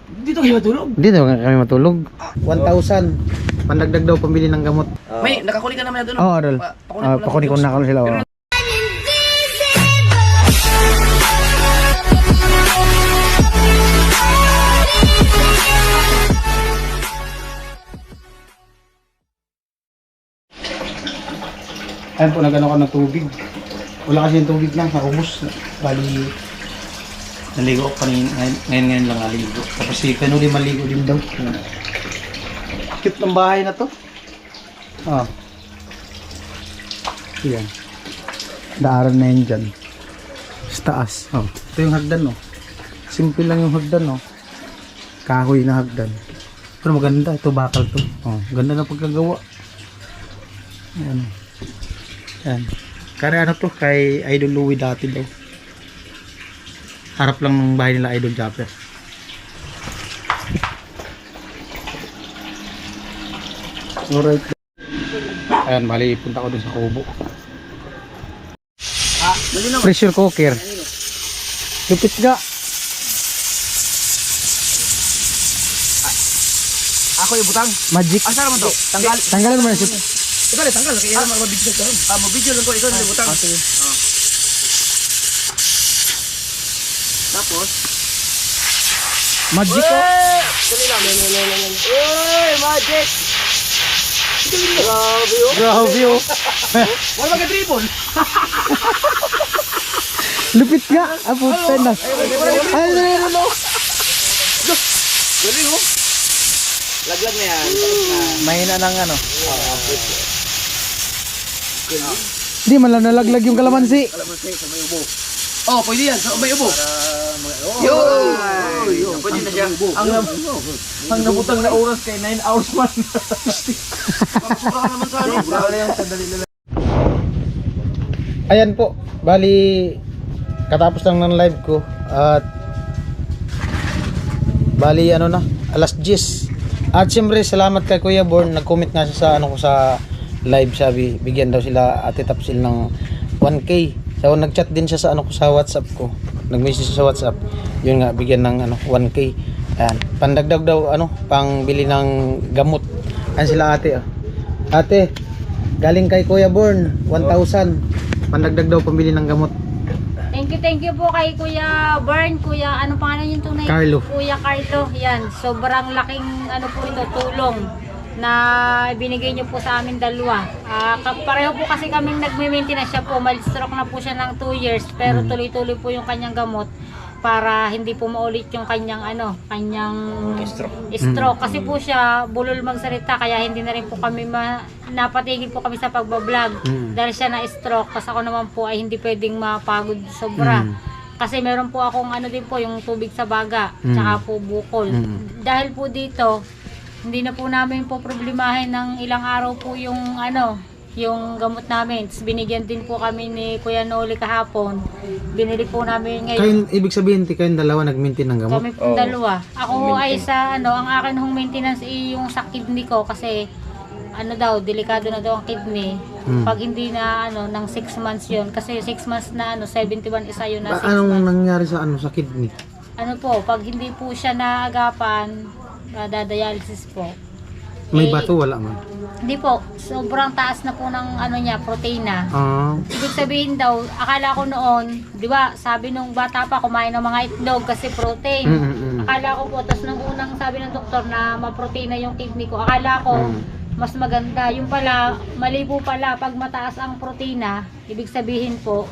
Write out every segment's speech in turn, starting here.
Dito kayo matulog? Dito kami matulog. 1,000. Pandagdag daw pambili ng gamot. May, nakakuli ka naman na doon. Oo, Adol. Pakunin ko na ako sila. Oh. Ayan po, nagano ko ng tubig. Wala kasi yung tubig lang, naubos. Bali, naligo ako kanina. Ngayon lang naligo. Tapos si Kanuli maligo din daw. Cute ng bahay na to. Oh. Yan. Daaran na yun dyan. Sa taas. Oh. Ito yung hagdan, oh. Simple lang yung hagdan, oh. Kahoy na hagdan. Pero maganda. Ito bakal to. Oh. Ganda na pagkagawa. Ayan. Ayan. Kaya ano to, kay Idol Louie dati daw. Harap lang ng bahay nila Idol Japper. Alright. Ayan, mali punta ko dun sa kubo. Pressure cooker. Lupit nga. Ako yung butang. Magic. Asa naman to? Tanggal. Tanggalan mo na siya. Ito rin, tanggal. Kaya naman mabidyo ko. Mabidyo lang ko. Ikaw na yung butang. Tapos. Magic ko. Dali lang. Uy, magic. Grabe oh. Grabe oh. Wala mag-dribble. Lupit nga. Puta na. Ay, no. Galing oh. Laglag na yan. Mahina ng ano. Hindi man lang nalaglag yung kalamansi. Kalamansi sa may ubo. Oh, pwede yan. Sa may ubo. Yo! Pwede na siya. Ang nabutang na oras kay 9 hours man. Makakuha ka naman sa ano. Wala yan, sandali lang. Ayan po, bali katapos lang ng live ko at bali ano na, alas 10. At siyempre salamat kay Kuya Born, nag-comment nga siya sa ano ko sa live, sabi bigyan daw sila Ate Tapsil ng 1K. So nag-chat din siya sa ano ko sa WhatsApp ko. Nag-message sa WhatsApp. Yun nga, bigyan ng ano 1K. Ayan, pandagdag daw ano, pangbili ng gamot. Ayan sila ate. Oh. Ate, galing kay Kuya Born, 1,000. Pandagdag daw pambili ng gamot. Thank you po kay Kuya Bern, Kuya, ano pangalan yung tunay? Carlo. Kuya Carlo, yan. Sobrang laking ano po ito, tulong na binigay niyo po sa amin dalawa. Pareho po kasi kaming nagme-maintenance siya po. Mal-stroke na po siya ng 2 years, pero tuloy-tuloy po yung kanyang gamot para hindi po maulit yung kanyang ano, kanyang stroke. Kasi po siya bulol magsalita, kaya hindi na rin po kami napatigil po kami sa pagbablog dahil siya na stroke. Kasi ako naman po ay hindi pwedeng mapagod sobra. Kasi meron po akong ano din po, yung tubig sa baga, tsaka po bukol. Dahil po dito, hindi na po namin po problemahin ng ilang araw po yung ano, yung gamot namin. Tapos binigyan din po kami ni Kuya Noli kahapon. Binili po namin ngayon. Kayo, ibig sabihin, kayong dalawa nag-maintain ng gamot? Kami po dalawa. Ako ay sa ano, ang akin hong maintenance ay yung sa kidney ko kasi ano daw, delikado na daw ang kidney. Pag hindi na ano, ng 6 months yun. Kasi 6 months na ano, 71 isa yun na 6 Anong months. nangyari sa ano sa kidney? Ano po, pag hindi po siya naagapan, dadialysis po. May bato, wala man. Hindi po, sobrang taas na po ng ano niya, proteina. Ibig sabihin daw, akala ko noon, di ba, sabi nung bata pa, kumain ng mga itlog kasi protein. Akala ko po, tapos nung unang sabi ng doktor na maproteina yung kidney ko, akala ko mas maganda. Yung pala, mali po pala, pag mataas ang proteina, ibig sabihin po,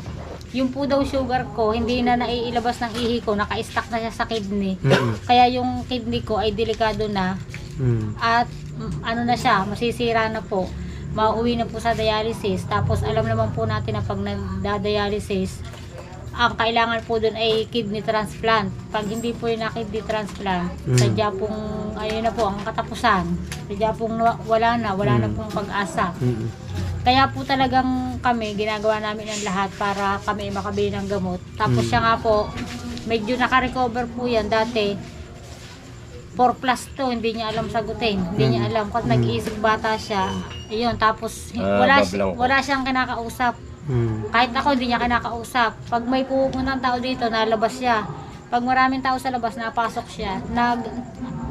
yung po daw sugar ko, hindi na naiilabas ng ihi ko, naka-stack na siya sa kidney. Kaya yung kidney ko ay delikado na. At ano na siya, masisira na po. Mauwi na po sa dialysis. Tapos alam naman po natin na pag nagda-dialysis, ang kailangan po doon ay kidney transplant. Pag hindi po yung kidney transplant, sadya pong, ayun na po, ang katapusan. Sadya pong wala na pong pag-asa. Kaya po talagang kami, ginagawa namin ang lahat para kami makabili ng gamot. Tapos siya nga po, medyo naka-recover po yan dati. 4 plus to, hindi niya alam sagutin. Hindi niya alam. Kasi nag-iisip bata siya. Ayun, tapos wala siyang kinakausap. Kahit ako, hindi niya kinakausap. Pag may pupuntang tao dito, nalabas siya. pag maraming tao sa labas, napasok siya.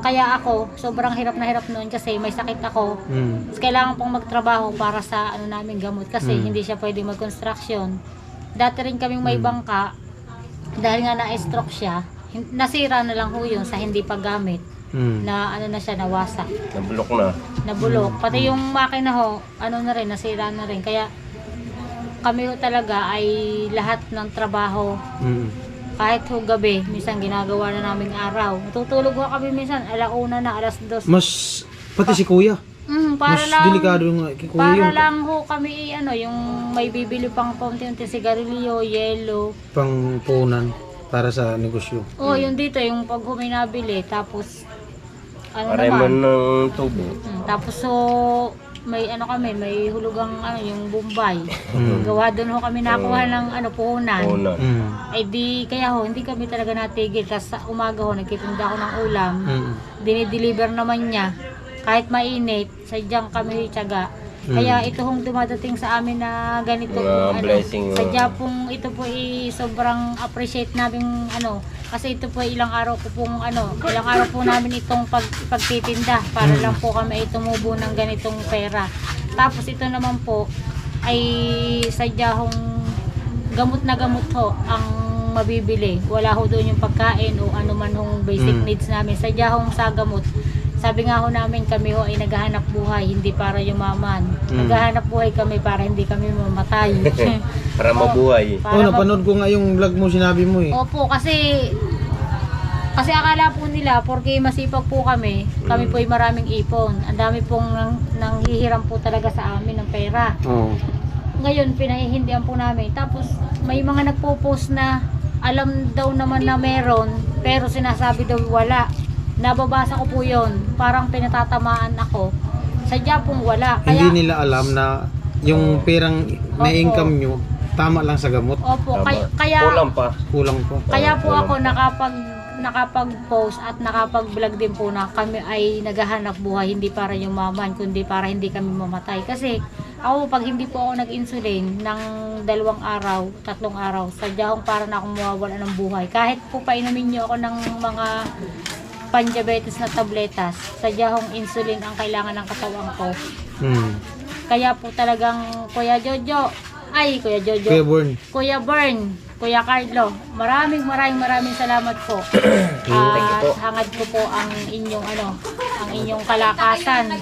Kaya ako, sobrang hirap na hirap noon kasi may sakit ako. Tapos kailangan pong magtrabaho para sa ano namin gamot kasi hindi siya pwede mag-construction. Dati rin kaming may bangka, dahil nga na-stroke siya, nasira na lang ho yun sa hindi paggamit. Na ano na siya, nawasak. Nabulok na. Nabulok. Pati yung makina ho, ano na rin, nasira na rin. Kaya kami ho talaga ay lahat ng trabaho, kahit ho gabi, minsan ginagawa na naming araw. Tutulog ho kami minsan, 1:00 na, 2:00. Mas, pati si kuya. Para Mas lang, delikado yung kay kuya para yun. lang ho kami, ano, yung may bibili pang paunti-unti sigarilyo, yelo. Pang punan para sa negosyo. Yung dito, yung pag huminabili, tapos, ano Pareman naman. ng tubo. Tapos so, may ano kami, may hulugang ano, yung Bombay. Gawa doon ho kami nakuha ng ano, puhunan. Una. Ay di, kaya ho, hindi kami talaga natigil. Tapos sa umaga ho, nagtitinda ako ng ulam. Dinideliver naman niya. Kahit mainit, sadyang kami tiyaga. Kaya ito hong dumadating sa amin na ganito, Mga blessing, sadya pong ito po sobrang appreciate namin ano, kasi ito po ilang araw po namin itong pagtitinda para lang po kami ay tumubo ng ganitong pera. Tapos ito naman po ay sadya hong gamot na gamot ho ang mabibili. Wala ho doon yung pagkain o ano man hong basic needs namin. Sadya hong sa gamot. Sabi nga ho namin, kami ho ay naghahanap buhay, hindi para yumaman. Naghahanap buhay kami para hindi kami mamatay. Para mabuhay. Napanood ko nga yung vlog mo, sinabi mo eh. Opo, kasi akala po nila, porque masipag po kami po ay maraming ipon. Ang dami pong nanghihiram po talaga sa amin ng pera. Ngayon, pinahihindihan po namin. Tapos, may mga nagpo-post na alam daw naman na meron, pero sinasabi daw wala. Nababasa ko po yun, parang pinatatamaan ako. Sadya pong wala. Kaya, Hindi nila alam na yung perang na-income nyo, tama lang sa gamot. Opo, kaya Kulang pa. Kulang po. kaya po ako nakapag-post at nakapag-vlog din po na kami ay naghahanap buhay, hindi para yumaman, kundi para hindi kami mamatay. Kasi ako, pag hindi po ako nag-insulin ng 2 araw, 3 araw, sadya akong para na akong mawawala ng buhay. Kahit po painumin niyo ako ng mga pandiabetes na tabletas, sadya akong insulin ang kailangan ng katawan ko. Kaya po talagang Kuya Jojo, Kuya Bern, Kuya Carlo, maraming salamat po. At hangad ko po ang inyong kalakasan.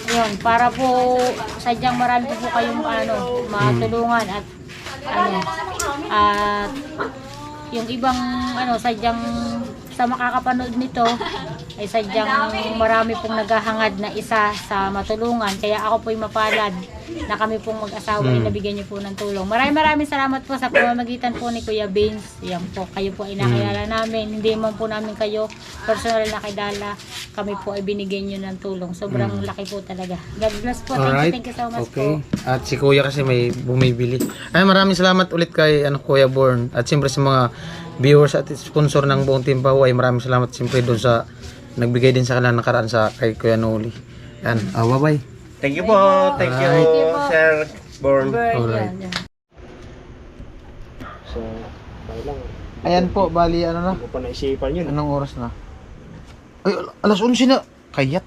Yun, para po sadyang marami po kayong matulungan at at yung ibang sadyang sa makakapanood nito ay sadyang marami pong naghahangad na isa sa matulungan. Kaya ako po'y mapalad na kami pong mag-asawa ay nabigyan niyo po ng tulong. Maraming salamat po sa pamamagitan po ni Kuya Vince. Yan po, kayo po ay nakilala namin. Hindi man po namin kayo personal na kilala. Kami po ay binigyan niyo ng tulong. Sobrang laki po talaga. God bless po. Thank you so much po. At si Kuya kasi may bumibili. Ay, maraming salamat ulit kay Kuya Born. At siyempre sa mga viewers at sponsor ng buong Team Pau ay maraming salamat siyempre doon sa nagbigay din sa kanila nakaraan sa kay Kuya Noli. Yan. Bye-bye. Thank you po. Thank you, Sir Born. Alright. Yan. So, tayo lang. Ayan po, bali ano na? Hindi ko pa naisipan yun. Anong oras na? Ay, alas 11 na. Kayat.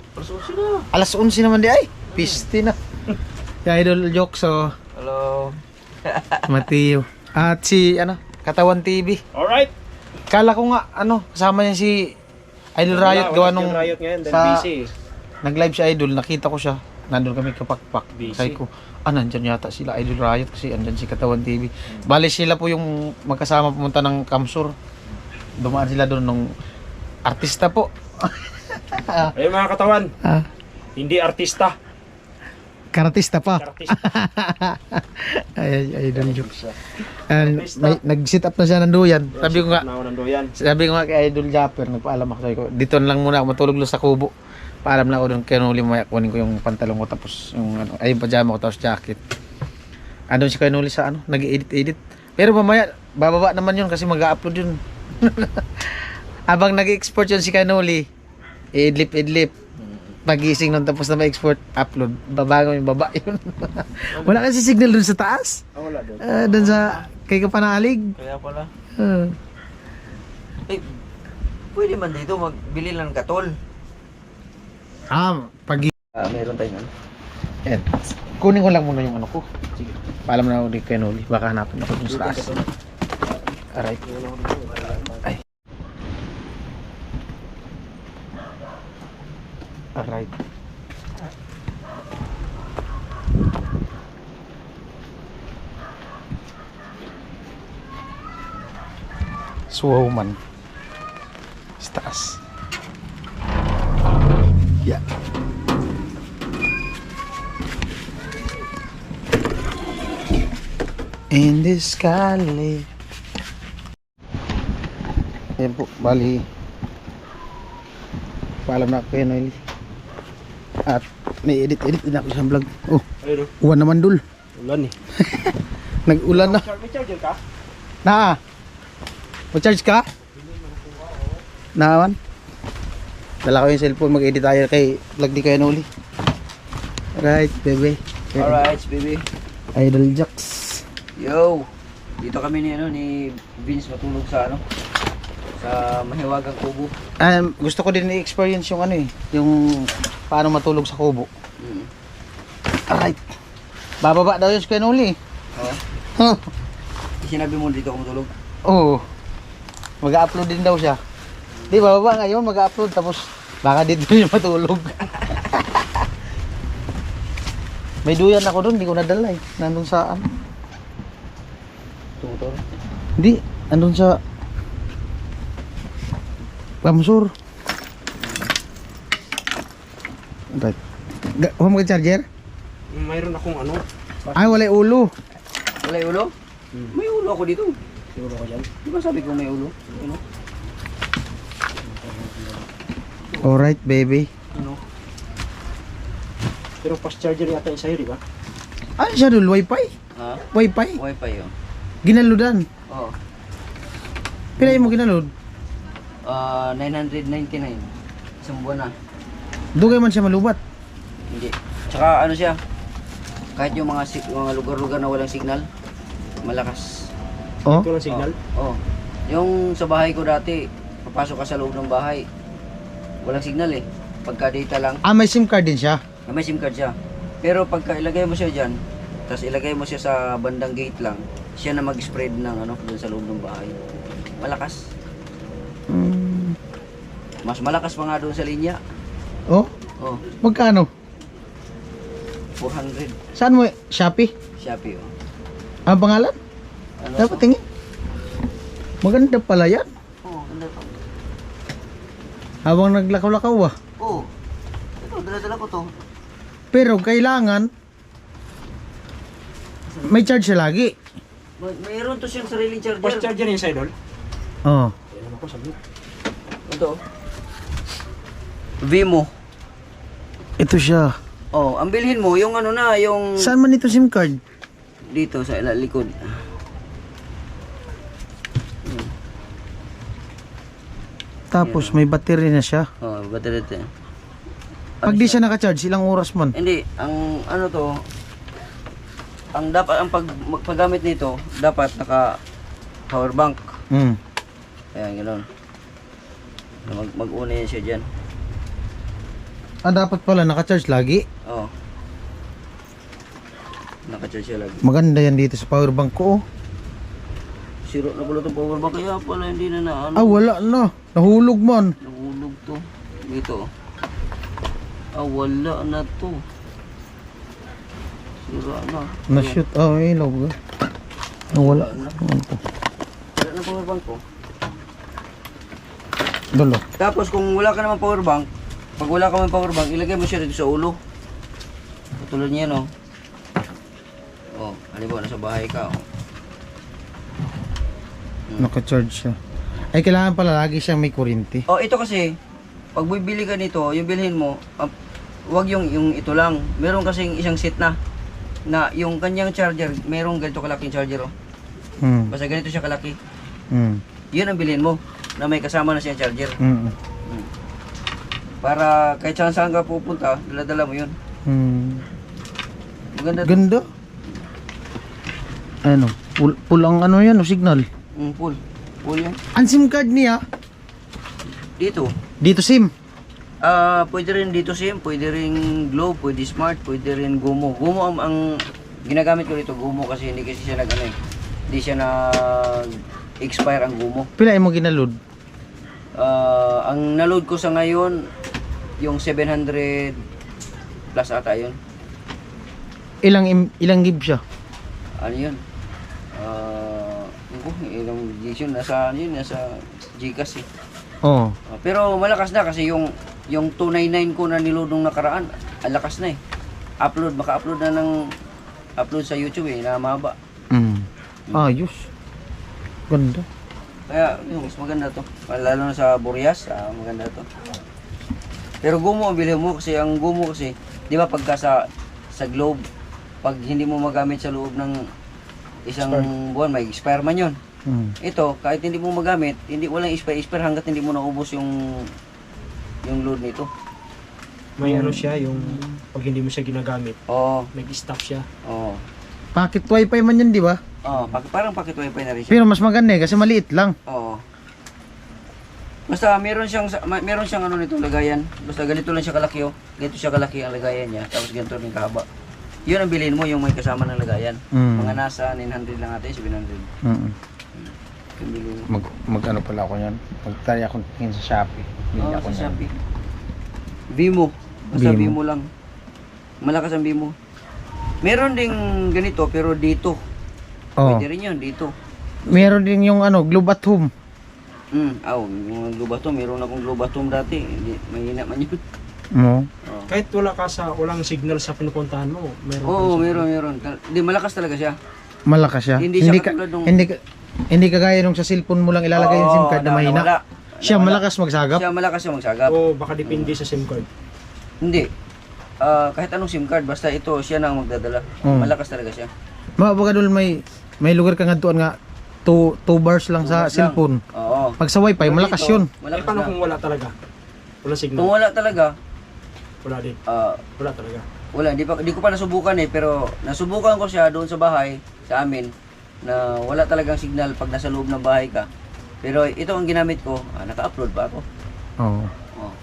Alas 11 naman di ay. Piste na. Yung Idol Joke, so. Hello. Mateo. At si, Katawan TV. Alright! Kala ko nga, kasama niya si Idol Riot. Gawa nung Riot ngayon, dahil sa, busy. nag-live si Idol, nakita ko siya. Nandun kami kapakpak. Busy. Sabi ko, nandyan yata sila Idol Riot kasi andyan si Katawan TV. Bali sila po yung magkasama pumunta ng Kamsur. Dumaan sila doon nung artista po. Ayun mga katawan, hindi artista. Karatista pa. Artista. Ay, Idol Joke. And nag-sit up na siya ng duyan. Sabi ko nga, sabi ko nga kay Idol Japper, nagpaalam ako, sabi ko, dito na lang muna ako, matulog lang sa kubo. Paalam na ako doon, kaya nuli mamaya kunin ko yung pantalon ko, tapos yung yung pajama ko, tapos jacket. Andun si kaya nuli sa nag-edit. Pero mamaya, bababa naman yun kasi mag-upload yun. Abang nag-export yun si Kanuli, idlip. Pagising nun tapos na ma-export, upload. Babago yung baba yun. Wala kasi signal dun sa taas. Wala doon. Dun sa kay Kapanalig. Kaya pala. Eh, pwede man dito magbili lang ng katol. Pag Meron tayong ano. Yan. Kunin ko lang muna yung ano ko. Sige. Paalam na ako di kay Noli. Baka hanapin ako dun sa taas. Alright. Ay. Alright. Swowman. Sa taas. Yeah. In this valley. Yan po, bali. Paalam na ako kay Noel. At may edit din ako sa vlog. Oh, Ayun, uwan naman dul. ulan eh. Nag-ulan na. May charger ka? Na. Mag-charge ka? Naawan. Dala ko yung cellphone, mag-edit tayo kay vlog di kay Noel. Alright, bebe. Alright, baby. Idol Jacks. Yo. Dito kami ni Vince matulog sa sa mahiwagang kubo. Gusto ko din i-experience yung ano eh, yung paano matulog sa kubo. Alright. Bababa daw yun si Kuya Noli. Oo. Sinabi mo dito ako matulog? Oo. Mag-upload din daw siya. Di bababa ngayon, mag-upload tapos baka dito niya matulog. May duyan ako doon, hindi ko nadala eh. Nandun sa ano? Tumutor? Hindi, nandun sa Lamsur. Right. Huwag mag-charger? Mayroon akong ano. Ay, wala yung ulo. Wala yung ulo? May ulo ako dito. Siguro ko dyan. Di ba sabi ko may ulo? Ano? Alright, baby. Ano? Pero fast charger yata yung sa'yo, di ba? Ano siya dul? Wi-Fi? Ha? Wi-Fi? Wi-Fi yun. Ginaludan. Oo. Pila mo ginalod? 999. Isang buwan na. Dugay man siya malubat. Hindi. Tsaka ano siya, kahit yung mga lugar-lugar na walang signal, malakas. Oh? Ito lang signal. Oo. Yung sa bahay ko dati, papasok ka sa loob ng bahay, walang signal eh. Pagka data lang, May SIM card din siya. may SIM card siya. Pero pagka ilagay mo siya dyan, tapos ilagay mo siya sa bandang gate lang, siya na mag-spread ng ano, dun sa loob ng bahay. Malakas. Mas malakas pa nga doon sa linya. Oh? Oh, Magkano? 400. Saan mo? Shopee? Shopee oh. Ang pangalan? Ano Dapat to? tingin. Maganda pala yan. Oo, ganda to. Habang naglakaw-lakaw ah. Oo. Ito, dala-dala ko to. Pero kailangan may charge siya lagi. Mayroon to siyang sariling charger. Fast charger yung sa'yo, Dol. Oo. Ayan ako, sabi. Ito. Vimo. Ito siya. Oh, ang bilhin mo, yung ano na, yung Saan man ito SIM card? dito sa likod. Tapos may battery na siya. Oh, battery ito. Pag di siya naka-charge, ilang oras man? Hindi, ang ano to, ang dapat ang paggamit nito, dapat naka power bank. Hmm. Ayan, ganoon. Mag-una yan siya dyan. Dapat pala naka-charge lagi. Oo. Naka-charge siya lagi. Maganda yan dito sa power bank ko. Oh. Siro na pala itong power bank, kaya pala hindi na ano. Wala na. Nahulog man. Nahulog to. Dito. Wala na to. Sira na. Na-shoot. Ilaw ba? Wala. Wala na power bank ko. Dulo. Tapos kung wala ka naman power bank, pag wala ka naman power bank, ilagay mo siya dito sa ulo. Tulad niya, no? Oh, halimbawa nasa bahay ka, oh. Naka-charge siya. Ay, kailangan pala lagi siyang may kuryente. Oh, ito kasi, pag bibili ka nito, yung bilhin mo, wag yung ito lang. Meron kasing isang set na yung kanyang charger, merong ganito kalaking charger, oh. Basta ganito siya kalaki. Yun ang bilhin mo, na may kasama na siyang charger. Para kahit saan ka pupunta, dala-dala mo yun. Maganda to. Ganda. Ano? Pulang ano yan o signal? Full. Full yan. Ang SIM card niya, Dito. dito SIM. Pwede rin dito SIM, pwede rin Globe, pwede Smart, pwede rin Gumo. Gumo ang ginagamit ko dito, Gumo kasi hindi kasi siya hindi siya expire ang Gumo. Pila mo ginaload? Ang naload ko sa ngayon, yung 700 plus ata yun. Ilang gig siya? Ano yun? Ilang gigs yun, nasa Gcash eh. Oo. Pero malakas na kasi yung 299 ko na niload nung nakaraan, ang lakas na eh. Maka-upload na ng upload sa YouTube eh, na mahaba. Ayos. Ganda. Kaya yung mas maganda to. Lalo na sa Boreas, maganda to. Pero Gumo ang bilhin mo kasi ang Gumo kasi, di ba pagka sa Globe, pag hindi mo magamit sa loob ng isang buwan, may expire man yun. Ito, kahit hindi mo magamit, walang expire hanggat hindi mo naubos yung load nito. May ano siya, yung pag hindi mo siya ginagamit, Oo. nag-stop siya. Oo. Pocket wifi man yun, di ba? Oo, parang pocket wifi na rin siya. Pero mas maganda kasi maliit lang. Oo. Basta meron siyang ano nito lagayan. Basta ganito lang siya kalaki oh. Ganito siya kalaki ang lagayan niya. Tapos ganito rin kahaba. 'Yun ang bilhin mo yung may kasama ng lagayan. Mga nasa 900 lang ata, 700. Yung bilhin mo. Mag ano pala ako yan. Magtry akong tingin sa Shopee. Bili ako Sa niyan. Shopee. Vimo. Basta Vimo. Vimo lang. Malakas ang Vimo. Meron ding ganito pero dito. Oh. Pwede rin 'yun dito. Meron din yung ano, Globe at Home. Yung Globatom, meron akong Globatom dati. Hindi, mahina man yun. Oo. Oh. Kahit walang signal sa pinupuntahan mo, meron. Oo, ka meron. Hindi, malakas talaga siya. Malakas siya. Hindi siya katulad nung- hindi kagaya nung sa cellphone mo lang ilalagay yung SIM card na mahina. nawala. Siya Nawala. malakas magsagap. Siya malakas siya magsagap. O baka depende sa SIM card. Hindi. Kahit anong SIM card, basta ito, siya na ang magdadala. Malakas talaga siya. Mga bagadol may lugar ka nga doon nga 2 bars lang sa Bars lang. cellphone. Oo. Pag sa wifi, Pero malakas dito, yun. Eh, Malakas paano na. kung wala talaga? Wala signal? Kung wala talaga, Wala din. Wala talaga. wala. Di ko pa nasubukan eh, pero nasubukan ko siya doon sa bahay, sa amin, na wala talagang signal pag nasa loob ng bahay ka. Pero ito ang ginamit ko, naka-upload ba ako? Oo. Oo.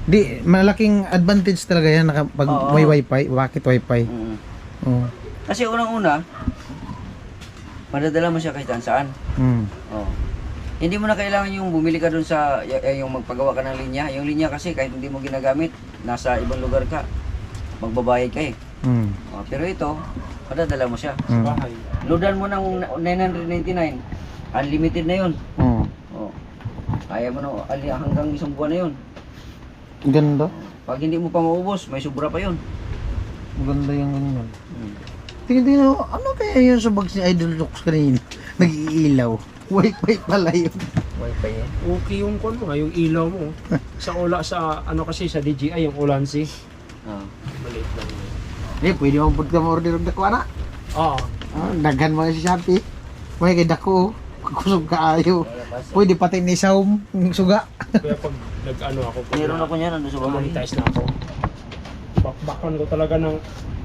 Di, malaking advantage talaga yan pag Oo. may wifi, bakit wifi? Mm. Oo. Kasi unang-una, madadala mo siya kahit saan. Oh. Hindi mo na kailangan yung bumili ka dun sa yung magpagawa ka ng linya. Yung linya kasi kahit hindi mo ginagamit, nasa ibang lugar ka, magbabayad ka eh. Oh, pero ito, madadala mo siya. Sa bahay. Loadan mo ng 999. Unlimited na yun. Oo. Oh. Kaya mo na hanggang isang buwan na yun. Ganda. Pag hindi mo pa maubos, may sobra pa yun. Ganda yung ganyan. Tingnan mo, ano kaya yun sa bag si Idol Lux kanina? Nag-iilaw. Wifi pala yun. Wi-Fi yan. Okay yung kon mo, yung ilaw mo. Sa ano kasi sa DJI yung Ulanzi. Oh. Maliit lang yun. Eh, pwede mo pud ka ma-order og dako ana. Oo. Daghan mo si Shopee. May kay dako. Kusog kaayo. Pwede pati ni Saum suga. Kaya pag nag-ano ako, Meron ako niyan nandun sa bahay. monetize na ako. Background ko talaga ng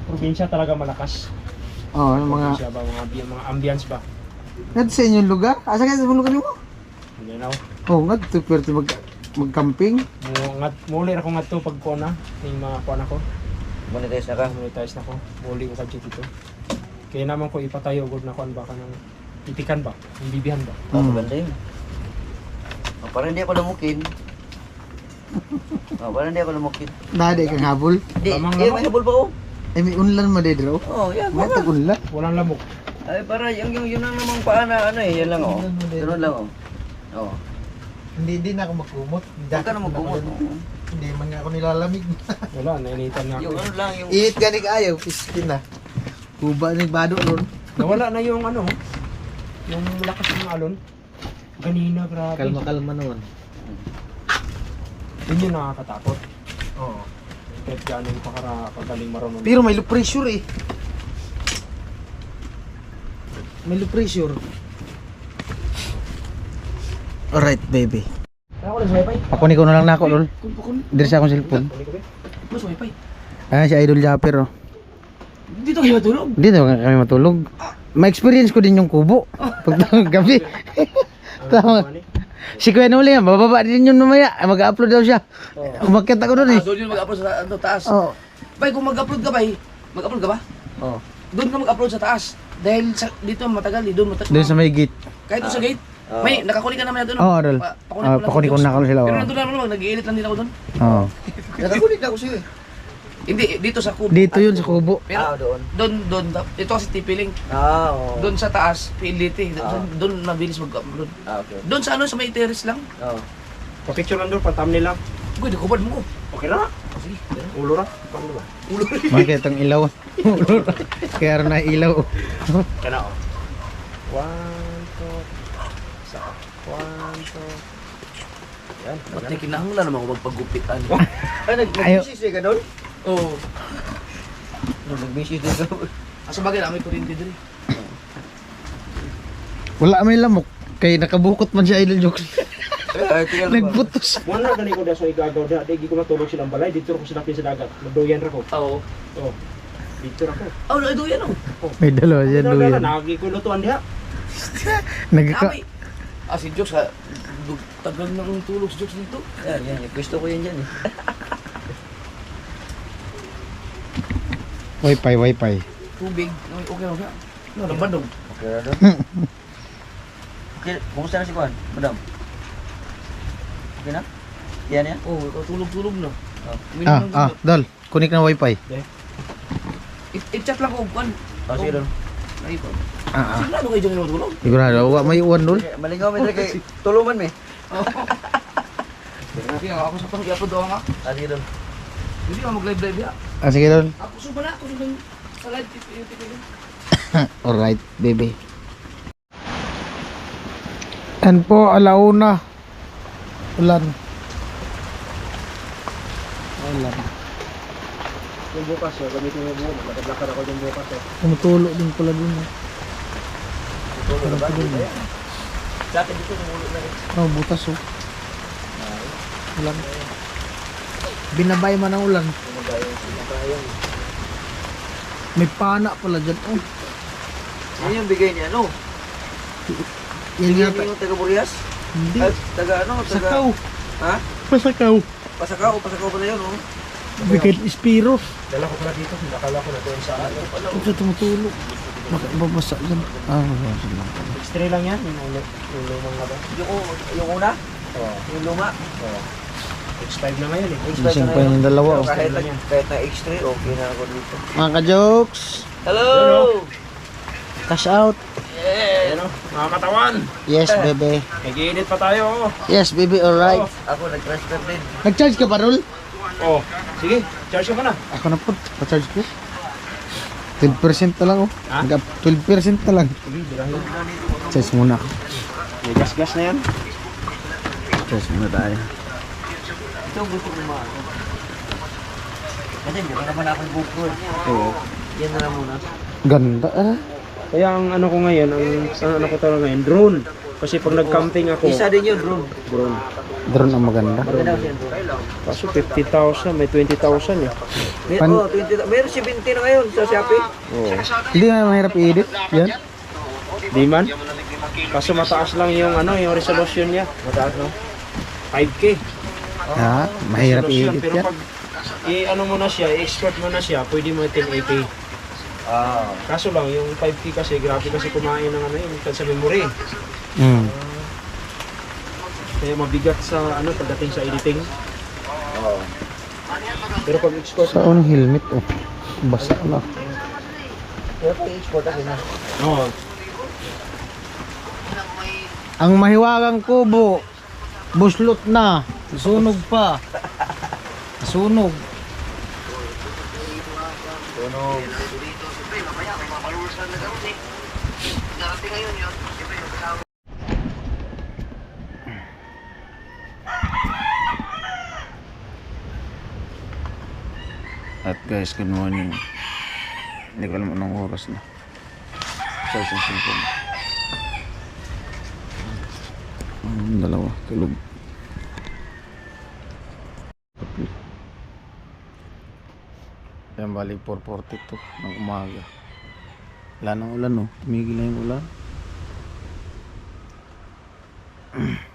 probinsya talaga malakas. Oh, yung mga Probinsya ba, mga ambience ba? ngadto sa inyong lugar. Asa kaya sa lugar mo? Hindi na ako. Oh, ngadto pero mag-camping. Muli ako nga ito pag kona, yung mga kona ko. Monetize na ka. Monetize na ko. Muli ko kadyo dito. Kaya naman ko ipatayo gud na kon ba ka ng itikan ba? Yung bibihan ba? Maganda yun. Para hindi ako lamukin. Para hindi ako lamukin. Nade kang habol. Di, Lamang may lamang. habol ba oh? Ay may unlan madedro. Oh, yan. May Mga. unlan. Walang lamok. Ay, para yun lang namang paa na ano eh. Yan lang oh. Ganun lang oh. Oh. Hindi na ako magkumot. Huwag ka na magkumot. Hindi man nga ako nilalamig. Wala, nainitan nga Yung ako. ano lang, yung... Iit ganig ayaw, piskin na. Kuba ni bado ron. Nawala na yung ano, yung lakas ng alon. Ganina, grabe. Kalma naman. Yun yung nakakatakot. Oo. Kahit gano'ng kagaling marunong. Pero may low pressure eh. May low pressure. Alright, baby. Ako na sa wifi. Pakuni ko na lang na ako, lol. Diri sa akong cellphone. Mas wifi. Ah, si Idol Japper, oh. Dito kayo matulog. Dito kami matulog. Ma-experience ko din yung kubo. Pag gabi. Tama. Si Kuya Nuli, bababa din yun mamaya. Mag-upload daw siya. Umakyat ako doon eh. Doon yun mag-upload sa taas. Oo. Bay, kung mag-upload ka bay, mag-upload ka ba? Oh. Doon ka mag-upload sa taas. Dahil dito matagal, doon matagal. Doon sa may gate. Kahit doon sa gate. May, nakakunik ka naman na doon. Oo, Adol. Pakunik ko na ako sila. Pero nandun lang naman, nag-iilit lang din ako doon. Oo. Nakakunik na ako sa'yo eh. Hindi, dito sa kubo. Dito yun sa kubo. Pero doon. Ito kasi TP-Link. Oo. Doon sa taas, PLDT. Doon mabilis mag-upload. Okay. Doon sa ano, sa may terrace lang. Oo. Pa-picture lang doon, pa-thumbnail lang. Uy, nakubad mo ko. Okay na. Sige. Ulo na. Paano ba? Bakit ang ilaw? Kaya rin na ilaw. Kana oh. 1, 2, sa 1, 2. Yan. Ba't na kinahanglan naman ako magpagupitan? Ay, nag-message ka doon? Oo. Nag-message din ka. Asa bagay na, may kuryente din. Wala may lamok. Kaya nakabukot man siya idol jokes. Ay, tingnan mo. Nagputos. Muna gani ko daso igagaw da, di ko matulog silang balay, dito ko sila sa dagat. Nagdoyan ra ko. Oo. Oh. Dito ra ko. Oh, ito yan oh. May dalawa yan Ano doon. nagi ko lutuan diha. Nagka... Kami. Si Jokes ha. Tagal ng tulog si Jokes dito. Yan. Gusto ko yan dyan eh. Wifi. Tubig. Okay. No, nabadong. Okay na doon. Okay, kumusta na si Juan? Madam? Okay na? Yan yan? Oo, tulog na. Dol. Kunik na wifi. I-chat lang ko, Juan. Sige doon. Ay, Juan. Ah. Sigurado kayo dyan yung tulog? Sigurado. Wala may uwan dol. Malingaw mo kay tulungan mo eh. Sige, ako sa pang i-upload ako nga. Sige doon. Hindi ka mag-live ya. Sige dol. Ako suba na, ako suba sa live TV. Alright, baby. Yan po, alauna. Ulan. Yung bukas oh, gamitin mo yung buo, magkadlakad ako yung bukas oh. Tumutulo din pala dun. Tulungan na ba? Sa akin dito tumulo na rin. Oh, butas oh. Ulan. Binabay man ang ulan. May pana pala dyan. Oh. Yan yung bigay niya, no? Yan Bigay yata. niya yung taga-Burias? Hindi. Ay, taga ano? Sakaw. Ha? Pasakaw. Pasakaw pa na yun, no? Bigay Spiros. Dala ko pala dito, nakala ko na doon sa ano. Ito tumutulo. Babasa dyan. Babasa lang. X-ray lang yan, yung lumang nga ba? Yung una? Oo. Yung luma? Oo. X5 na ngayon eh. Gising pa yung dalawa. Oh. Kahit na X3, okay na ako dito. Mga ka-jokes. Hello! Cash out. Ayan o, mga katawan. Yes, bebe. Nag-i-edit pa tayo oh. Yes, baby. Alright. Ako nag-transfer din. Nag-charge ka pa, Rol? Oh, sige, charge ka pa na. Ako na po. Pa-charge ko. 12% na lang, oh. Ha? 12% na lang. Sige, birahin. Charge muna ako. May gas-gas na yan. Charge muna tayo. Ito gusto ko maano. Kasi hindi pa naman ako yung buko eh. Oo. Yan na lang muna. Ganda, ah. Kaya ang ano ko ngayon, ang ano ko talaga ngayon, drone. Kasi pag nag-camping ako, Isa din yun, drone. drone. Drone ang maganda. Maganda kasi yung drone. Kaso 50,000, may 20,000 eh. Oh, 20, meron 70 na ngayon sa Shopee. Oo. Hindi nga mahirap i-edit. Yan. Di man. Kaso mataas lang yung ano, yung resolution niya. Mataas, no? 5K. Ha? Mahirap Resolution. i-edit Pero yan. pag i-ano mo na siya, i-export mo na siya, pwede mo 1080. Ah. Kaso lang, yung 5K kasi, grabe kasi kumain ng ano yun, sa memory. Hmm. Kaya mabigat sa ano pagdating sa editing. Oo. Pero pag export Sa unang helmet, oh. Basa na. Pero pag export ako na. Oo. Ang mahiwagang kubo, buslot na. Sunog pa. Sunog. Tunog. At guys, good morning. Hindi ko alam anong oras na. Sa isang cellphone. Dalawa, tulog. Yan bali 4:42 ng umaga. Wala nang ulan, no? Tumigil na yung ulan. Mm.